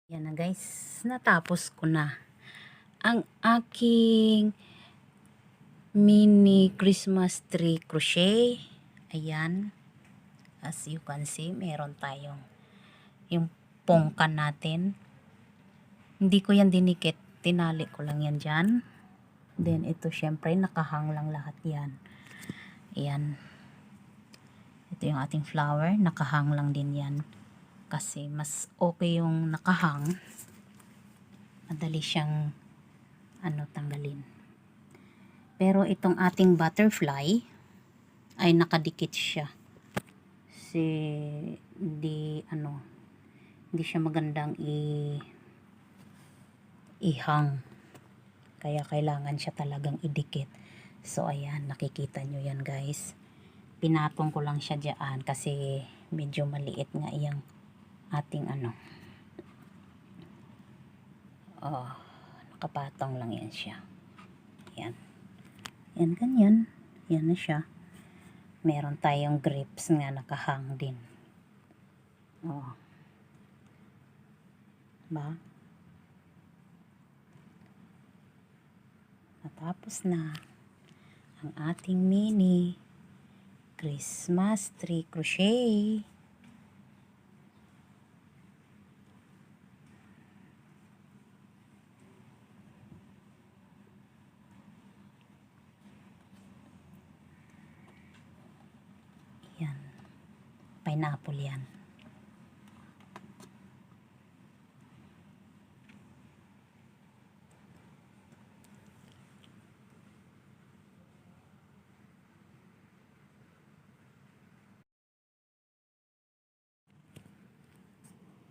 Yan na guys, natapos ko na ang aking mini Christmas tree crochet. Ayan, as you can see, meron tayong yung pongkan natin. Hindi ko yan dinikit, tinali ko lang yan dyan. Then ito syempre nakahang lang lahat yan. Ayan, ito yung ating flower, nakahang lang din yan. Kasi mas okay yung nakahang, madali siyang tanggalin. Pero itong ating butterfly ay nakadikit siya. Kasi hindi siya magandang ihang. Kaya kailangan siya talagang idikit. So ayan, nakikita nyo yan guys. Pinatong ko lang siya diyan kasi medyo maliit nga iyang ating nakapatong lang yan siya. Yan. Yan, ganyan. Yan na siya. Meron tayong grips nga nakahang din. Ba? Natapos na ang ating mini Christmas tree crochet. Yan. Pineapple yan.